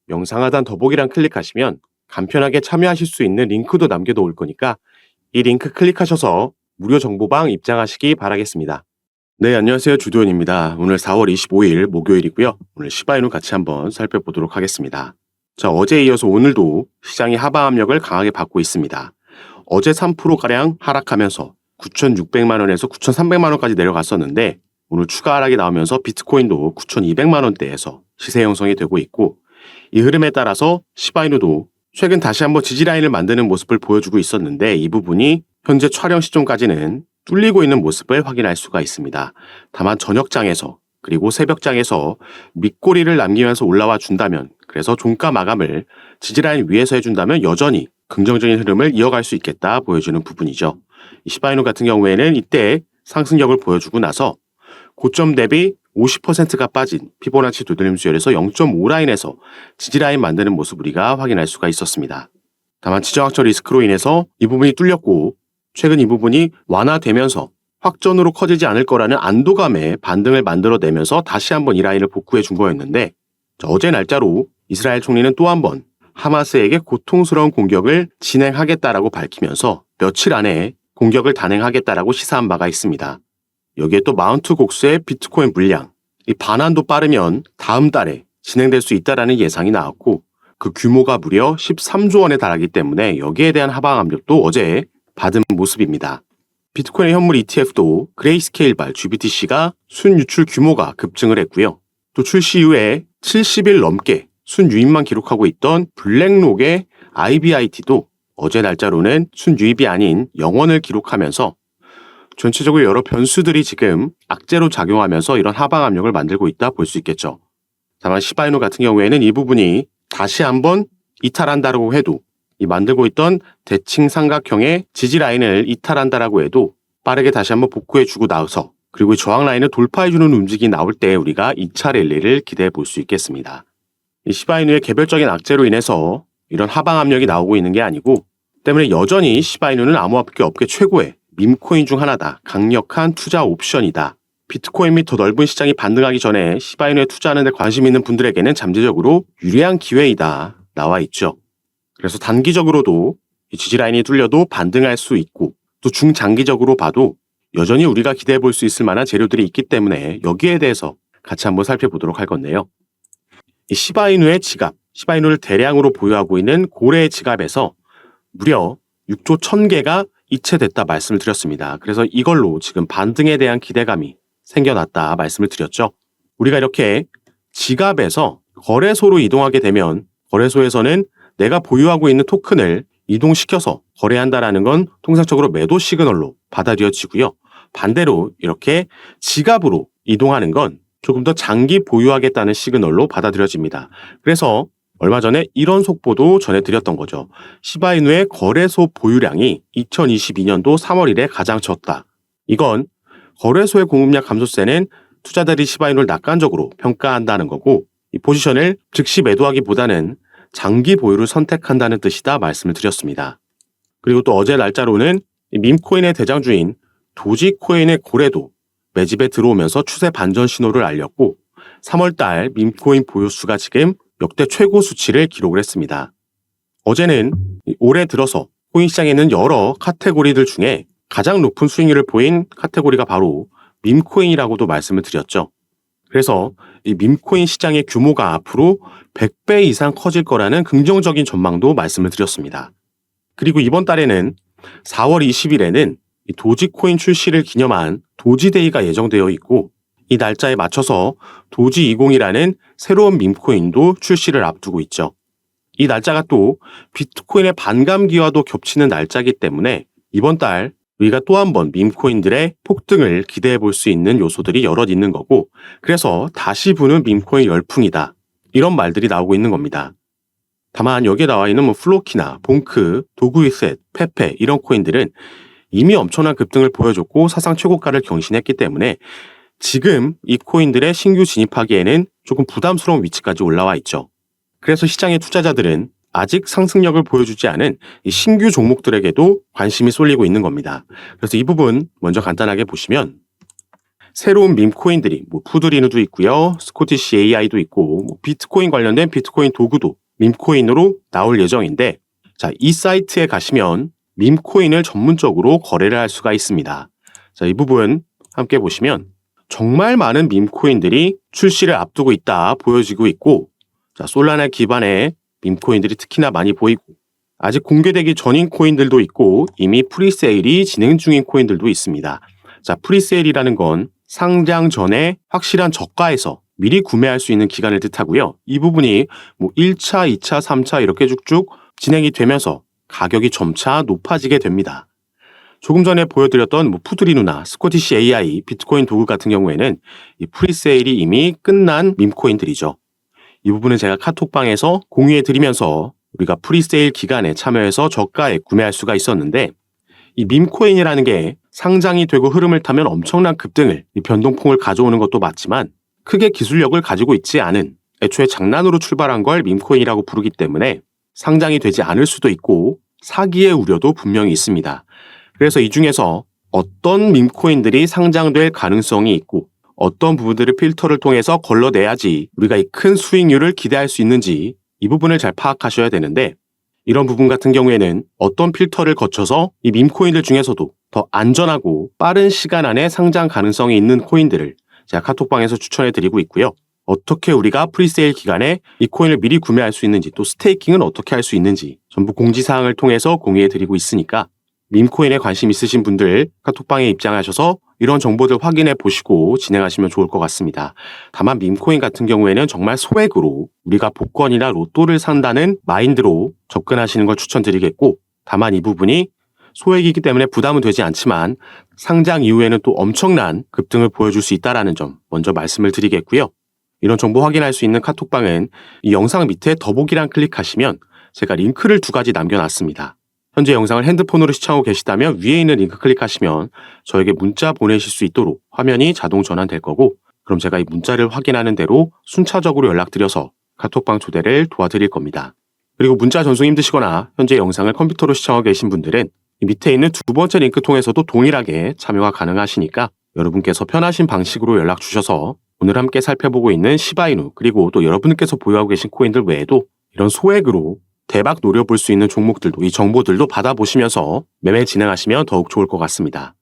영상 하단 더보기란 클릭하시면 간편하게 참여하실 수 있는 링크도 남겨놓을 거니까 이 링크 클릭하셔서 무료 정보방 입장하시기 바라겠습니다. 네, 안녕하세요. 주도현입니다. 오늘 4월 25일 목요일이고요. 오늘 시바이누 같이 한번 살펴보도록 하겠습니다. 자, 어제에 이어서 오늘도 시장이 하방 압력을 강하게 받고 있습니다. 어제 3%가량 하락하면서 9,600만 원에서 9,300만 원까지 내려갔었는데 오늘 추가 하락이 나오면서 비트코인도 9,200만 원대에서 시세 형성이 되고 있고, 이 흐름에 따라서 시바이누도 최근 다시 한번 지지라인을 만드는 모습을 보여주고 있었는데 이 부분이 현재 촬영 시점까지는 뚫리고 있는 모습을 확인할 수가 있습니다. 다만 저녁장에서 그리고 새벽장에서 밑꼬리를 남기면서 올라와 준다면, 그래서 종가 마감을 지지라인 위에서 해준다면 여전히 긍정적인 흐름을 이어갈 수 있겠다 보여주는 부분이죠. 이 시바이누 같은 경우에는 이때 상승력을 보여주고 나서 고점 대비 50%가 빠진 피보나치 두드림 수열에서 0.5 라인에서 지지라인 만드는 모습 우리가 확인할 수가 있었습니다. 다만 지정학적 리스크로 인해서 이 부분이 뚫렸고, 최근 이 부분이 완화되면서 확전으로 커지지 않을 거라는 안도감에 반등을 만들어내면서 다시 한번 이 라인을 복구해 준 거였는데, 어제 날짜로 이스라엘 총리는 또 한 번 하마스에게 고통스러운 공격을 진행하겠다라고 밝히면서 며칠 안에 공격을 단행하겠다라고 시사한 바가 있습니다. 여기에 또 마운트 곡수의 비트코인 물량, 이 반환도 빠르면 다음 달에 진행될 수 있다라는 예상이 나왔고, 그 규모가 무려 13조 원에 달하기 때문에 여기에 대한 하방 압력도 어제 받은 모습입니다. 비트코인 현물 ETF도 그레이스케일발 GBTC가 순유출 규모가 급증을 했고요. 또 출시 이후에 70일 넘게 순유입만 기록하고 있던 블랙록의 IBIT도 어제 날짜로는 순유입이 아닌 영원을 기록하면서 전체적으로 여러 변수들이 지금 악재로 작용하면서 이런 하방 압력을 만들고 있다 볼 수 있겠죠. 다만 시바이누 같은 경우에는 이 부분이 다시 한번 이탈한다고 해도, 이 만들고 있던 대칭 삼각형의 지지 라인을 이탈한다라고 해도 빠르게 다시 한번 복구해주고 나서, 그리고 이 저항 라인을 돌파해주는 움직임이 나올 때 우리가 2차 랠리를 기대해 볼 수 있겠습니다. 이 시바이누의 개별적인 악재로 인해서 이런 하방 압력이 나오고 있는 게 아니고, 때문에 여전히 시바이누는 암호화폐 업계 최고의 밈코인 중 하나다. 강력한 투자 옵션이다. 비트코인 및 더 넓은 시장이 반등하기 전에 시바이누에 투자하는 데 관심 있는 분들에게는 잠재적으로 유리한 기회이다 나와 있죠. 그래서 단기적으로도 이 지지라인이 뚫려도 반등할 수 있고, 또 중장기적으로 봐도 여전히 우리가 기대해 볼 수 있을 만한 재료들이 있기 때문에 여기에 대해서 같이 한번 살펴보도록 할 건데요. 이 시바이누의 지갑, 시바이누를 대량으로 보유하고 있는 고래의 지갑에서 무려 6조 1000개가 이체됐다 말씀을 드렸습니다. 그래서 이걸로 지금 반등에 대한 기대감이 생겨났다 말씀을 드렸죠. 우리가 이렇게 지갑에서 거래소로 이동하게 되면 거래소에서는 내가 보유하고 있는 토큰을 이동시켜서 거래한다라는 건 통상적으로 매도 시그널로 받아들여지고요. 반대로 이렇게 지갑으로 이동하는 건 조금 더 장기 보유하겠다는 시그널로 받아들여집니다. 그래서 얼마 전에 이런 속보도 전해드렸던 거죠. 시바이누의 거래소 보유량이 2022년도 3월 1일에 가장 적다. 이건 거래소의 공급량 감소세는 투자자들이 시바이누를 낙관적으로 평가한다는 거고, 이 포지션을 즉시 매도하기보다는 장기 보유를 선택한다는 뜻이다 말씀을 드렸습니다. 그리고 또 어제 날짜로는 밈코인의 대장주인 도지코인의 고래도 매집에 들어오면서 추세 반전 신호를 알렸고, 3월달 밈코인 보유수가 지금 역대 최고 수치를 기록을 했습니다. 어제는 올해 들어서 코인 시장에 있는 여러 카테고리들 중에 가장 높은 수익률을 보인 카테고리가 바로 밈코인이라고도 말씀을 드렸죠. 그래서 이 밈코인 시장의 규모가 앞으로 100배 이상 커질 거라는 긍정적인 전망도 말씀을 드렸습니다. 그리고 이번 달에는 4월 20일에는 이 도지코인 출시를 기념한 도지데이가 예정되어 있고, 이 날짜에 맞춰서 도지20이라는 새로운 밈코인도 출시를 앞두고 있죠. 이 날짜가 또 비트코인의 반감기와도 겹치는 날짜이기 때문에 이번 달 우리가 또 한 번 밈코인들의 폭등을 기대해 볼 수 있는 요소들이 여럿 있는 거고, 그래서 다시 부는 밈코인 열풍이다, 이런 말들이 나오고 있는 겁니다. 다만 여기에 나와 있는 플로키나 봉크, 도구이셋, 페페 이런 코인들은 이미 엄청난 급등을 보여줬고 사상 최고가를 경신했기 때문에 지금 이 코인들의 신규 진입하기에는 조금 부담스러운 위치까지 올라와 있죠. 그래서 시장의 투자자들은 아직 상승력을 보여주지 않은 이 신규 종목들에게도 관심이 쏠리고 있는 겁니다. 그래서 이 부분 먼저 간단하게 보시면, 새로운 밈코인들이 푸드리누도 있고요. 스코티시 AI도 있고 비트코인 관련된 비트코인 도구도 밈코인으로 나올 예정인데, 자, 이 사이트에 가시면 밈코인을 전문적으로 거래를 할 수가 있습니다. 자, 이 부분 함께 보시면 정말 많은 밈코인들이 출시를 앞두고 있다 보여지고 있고, 자, 솔라나 기반의 밈코인들이 특히나 많이 보이고, 아직 공개되기 전인 코인들도 있고 이미 프리세일이 진행 중인 코인들도 있습니다. 자, 프리세일이라는 건 상장 전에 확실한 저가에서 미리 구매할 수 있는 기간을 뜻하고요. 이 부분이 1차, 2차, 3차 이렇게 쭉쭉 진행이 되면서 가격이 점차 높아지게 됩니다. 조금 전에 보여드렸던 푸드리누나 스코티시 AI, 비트코인 도구 같은 경우에는 이 프리세일이 이미 끝난 밈코인들이죠. 이 부분은 제가 카톡방에서 공유해드리면서 우리가 프리세일 기간에 참여해서 저가에 구매할 수가 있었는데, 이 밈코인이라는 게 상장이 되고 흐름을 타면 엄청난 급등을, 이 변동폭을 가져오는 것도 맞지만 크게 기술력을 가지고 있지 않은, 애초에 장난으로 출발한 걸 밈코인이라고 부르기 때문에 상장이 되지 않을 수도 있고 사기의 우려도 분명히 있습니다. 그래서 이 중에서 어떤 밈코인들이 상장될 가능성이 있고 어떤 부분들을 필터를 통해서 걸러내야지 우리가 이 큰 수익률을 기대할 수 있는지, 이 부분을 잘 파악하셔야 되는데, 이런 부분 같은 경우에는 어떤 필터를 거쳐서 이 밈코인들 중에서도 더 안전하고 빠른 시간 안에 상장 가능성이 있는 코인들을 제가 카톡방에서 추천해드리고 있고요. 어떻게 우리가 프리세일 기간에 이 코인을 미리 구매할 수 있는지, 또 스테이킹은 어떻게 할 수 있는지 전부 공지사항을 통해서 공유해드리고 있으니까 밈코인에 관심 있으신 분들 카톡방에 입장하셔서 이런 정보들 확인해 보시고 진행하시면 좋을 것 같습니다. 다만 밈코인 같은 경우에는 정말 소액으로 우리가 복권이나 로또를 산다는 마인드로 접근하시는 걸 추천드리겠고, 다만 이 부분이 소액이기 때문에 부담은 되지 않지만 상장 이후에는 또 엄청난 급등을 보여줄 수 있다는 점 먼저 말씀을 드리겠고요. 이런 정보 확인할 수 있는 카톡방은 이 영상 밑에 더보기란 클릭하시면 제가 링크를 2가지 남겨놨습니다. 현재 영상을 핸드폰으로 시청하고 계시다면 위에 있는 링크 클릭하시면 저에게 문자 보내실 수 있도록 화면이 자동 전환될 거고, 그럼 제가 이 문자를 확인하는 대로 순차적으로 연락드려서 카톡방 초대를 도와드릴 겁니다. 그리고 문자 전송 힘드시거나 현재 영상을 컴퓨터로 시청하고 계신 분들은 이 밑에 있는 2번째 링크 통해서도 동일하게 참여가 가능하시니까 여러분께서 편하신 방식으로 연락 주셔서 오늘 함께 살펴보고 있는 시바이누, 그리고 또 여러분께서 보유하고 계신 코인들 외에도 이런 소액으로 대박 노려볼 수 있는 종목들도, 이 정보들도 받아보시면서 매매 진행하시면 더욱 좋을 것 같습니다.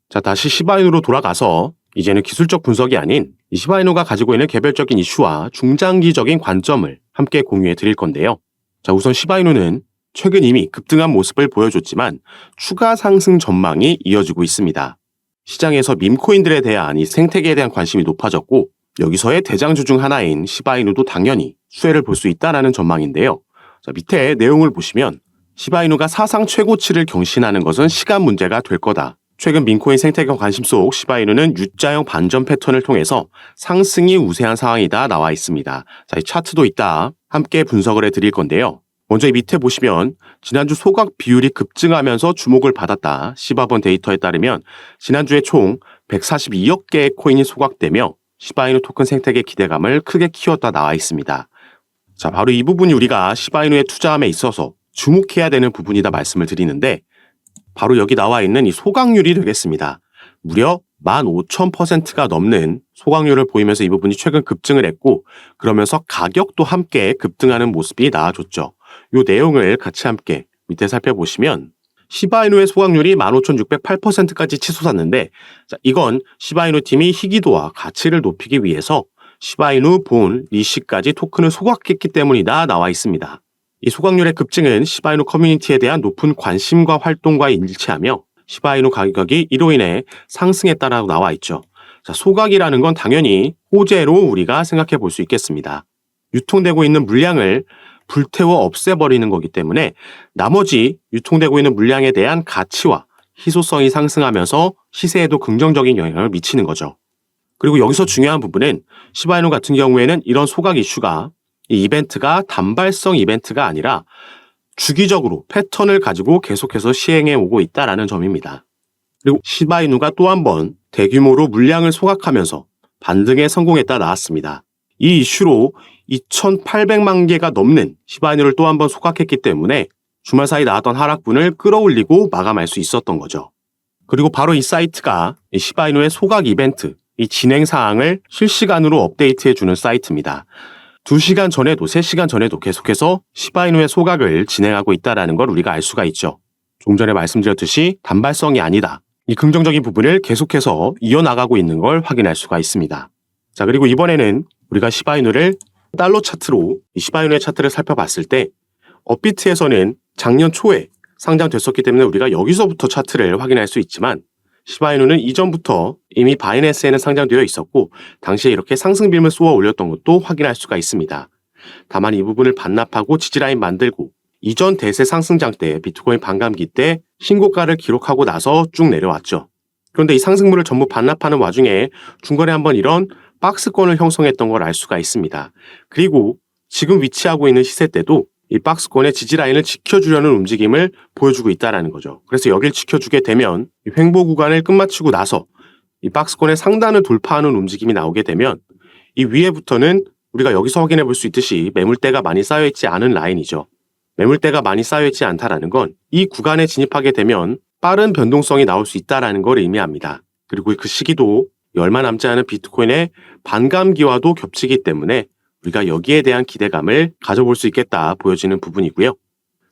자, 다시 시바이누로 돌아가서 이제는 기술적 분석이 아닌 이 시바이누가 가지고 있는 개별적인 이슈와 중장기적인 관점을 함께 공유해 드릴 건데요. 자, 우선 시바이누는 최근 이미 급등한 모습을 보여줬지만 추가 상승 전망이 이어지고 있습니다. 시장에서 밈코인들에 대한 이 생태계에 대한 관심이 높아졌고, 여기서의 대장주 중 하나인 시바이누도 당연히 수혜를 볼 수 있다는 전망인데요. 자, 밑에 내용을 보시면 시바이누가 사상 최고치를 경신하는 것은 시간 문제가 될 거다. 최근 밈코인 생태계 관심 속 시바이누는 U자형 반전 패턴을 통해서 상승이 우세한 상황이다 나와 있습니다. 자, 이 차트도 있다 함께 분석을 해드릴 건데요. 먼저 이 밑에 보시면 지난주 소각 비율이 급증하면서 주목을 받았다. 시바본 데이터에 따르면 지난주에 총 142억 개의 코인이 소각되며 시바이누 토큰 생태계 기대감을 크게 키웠다 나와 있습니다. 자, 바로 이 부분이 우리가 시바이누의 투자함에 있어서 주목해야 되는 부분이다 말씀을 드리는데, 바로 여기 나와 있는 이 소각률이 되겠습니다. 무려 15,000%가 넘는 소각률을 보이면서 이 부분이 최근 급증을 했고, 그러면서 가격도 함께 급등하는 모습이 나와줬죠. 이 내용을 같이 함께 밑에 살펴보시면 시바이누의 소각률이 15,608%까지 치솟았는데, 자, 이건 시바이누 팀이 희귀도와 가치를 높이기 위해서 시바이누 본 리시까지 토큰을 소각했기 때문이다 나와 있습니다. 이 소각률의 급증은 시바이누 커뮤니티에 대한 높은 관심과 활동과 일치하며 시바이누 가격이 이로 인해 상승했다라고 나와 있죠. 자, 소각이라는 건 당연히 호재로 우리가 생각해 볼 수 있겠습니다. 유통되고 있는 물량을 불태워 없애버리는 거기 때문에 나머지 유통되고 있는 물량에 대한 가치와 희소성이 상승하면서 시세에도 긍정적인 영향을 미치는 거죠. 그리고 여기서 중요한 부분은 시바이누 같은 경우에는 이런 소각 이슈가 이 이벤트가 단발성 이벤트가 아니라 주기적으로 패턴을 가지고 계속해서 시행해 오고 있다는 점입니다. 그리고 시바이누가 또 한 번 대규모로 물량을 소각하면서 반등에 성공했다 나왔습니다. 이 이슈로 2,800만 개가 넘는 시바이누를 또 한 번 소각했기 때문에 주말 사이 나왔던 하락분을 끌어올리고 마감할 수 있었던 거죠. 그리고 바로 이 사이트가 이 시바이누의 소각 이벤트, 이 진행 사항을 실시간으로 업데이트해주는 사이트입니다. 2시간 전에도 3시간 전에도 계속해서 시바이누의 소각을 진행하고 있다는 걸 우리가 알 수가 있죠. 좀 전에 말씀드렸듯이 단발성이 아니다. 이 긍정적인 부분을 계속해서 이어나가고 있는 걸 확인할 수가 있습니다. 자, 그리고 이번에는 우리가 시바이누를 달러 차트로 이 시바이누의 차트를 살펴봤을 때 업비트에서는 작년 초에 상장됐었기 때문에 우리가 여기서부터 차트를 확인할 수 있지만 시바이누는 이전부터 이미 바이낸스에는 상장되어 있었고 당시에 이렇게 상승빔을 쏘아 올렸던 것도 확인할 수가 있습니다. 다만 이 부분을 반납하고 지지라인 만들고 이전 대세 상승장 때 비트코인 반감기 때 신고가를 기록하고 나서 쭉 내려왔죠. 그런데 이 상승물을 전부 반납하는 와중에 중간에 한번 이런 박스권을 형성했던 걸 알 수가 있습니다. 그리고 지금 위치하고 있는 시세 때도 이 박스권의 지지라인을 지켜주려는 움직임을 보여주고 있다는 거죠. 그래서 여길 지켜주게 되면 이 횡보 구간을 끝마치고 나서 이 박스권의 상단을 돌파하는 움직임이 나오게 되면 이 위에부터는 우리가 여기서 확인해 볼 수 있듯이 매물대가 많이 쌓여있지 않은 라인이죠. 매물대가 많이 쌓여있지 않다는 건 이 구간에 진입하게 되면 빠른 변동성이 나올 수 있다는 걸 의미합니다. 그리고 그 시기도 얼마 남지 않은 비트코인의 반감기와도 겹치기 때문에 우리가 여기에 대한 기대감을 가져볼 수 있겠다 보여지는 부분이고요.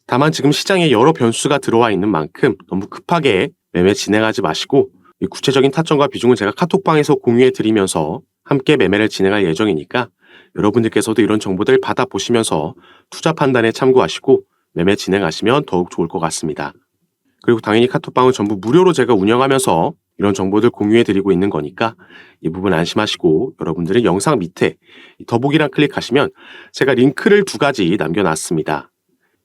다만 지금 시장에 여러 변수가 들어와 있는 만큼 너무 급하게 매매 진행하지 마시고 구체적인 타점과 비중은 제가 카톡방에서 공유해 드리면서 함께 매매를 진행할 예정이니까 여러분들께서도 이런 정보들 받아보시면서 투자 판단에 참고하시고 매매 진행하시면 더욱 좋을 것 같습니다. 그리고 당연히 카톡방은 전부 무료로 제가 운영하면서 이런 정보들 공유해 드리고 있는 거니까 이 부분 안심하시고 여러분들은 영상 밑에 더보기란 클릭하시면 제가 링크를 2가지 남겨놨습니다.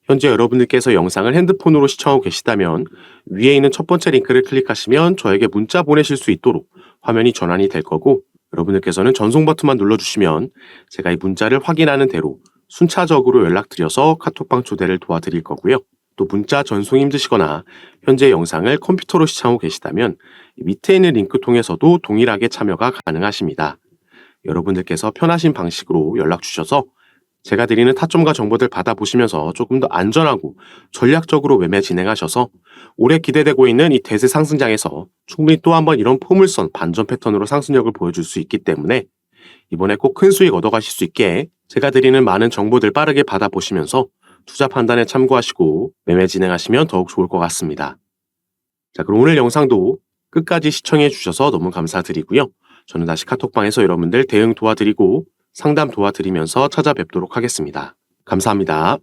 현재 여러분들께서 영상을 핸드폰으로 시청하고 계시다면 위에 있는 첫 번째 링크를 클릭하시면 저에게 문자 보내실 수 있도록 화면이 전환이 될 거고 여러분들께서는 전송 버튼만 눌러주시면 제가 이 문자를 확인하는 대로 순차적으로 연락드려서 카톡방 초대를 도와드릴 거고요. 또 문자 전송이 힘드시거나 현재 영상을 컴퓨터로 시청하고 계시다면 밑에 있는 링크 통해서도 동일하게 참여가 가능하십니다. 여러분들께서 편하신 방식으로 연락 주셔서 제가 드리는 타점과 정보들 받아보시면서 조금 더 안전하고 전략적으로 매매 진행하셔서 올해 기대되고 있는 이 대세 상승장에서 충분히 또 한번 이런 포물선 반전 패턴으로 상승력을 보여줄 수 있기 때문에 이번에 꼭 큰 수익 얻어가실 수 있게 제가 드리는 많은 정보들 빠르게 받아보시면서 투자 판단에 참고하시고 매매 진행하시면 더욱 좋을 것 같습니다. 자, 그럼 오늘 영상도 끝까지 시청해 주셔서 너무 감사드리고요. 저는 다시 카톡방에서 여러분들 대응 도와드리고 상담 도와드리면서 찾아뵙도록 하겠습니다. 감사합니다.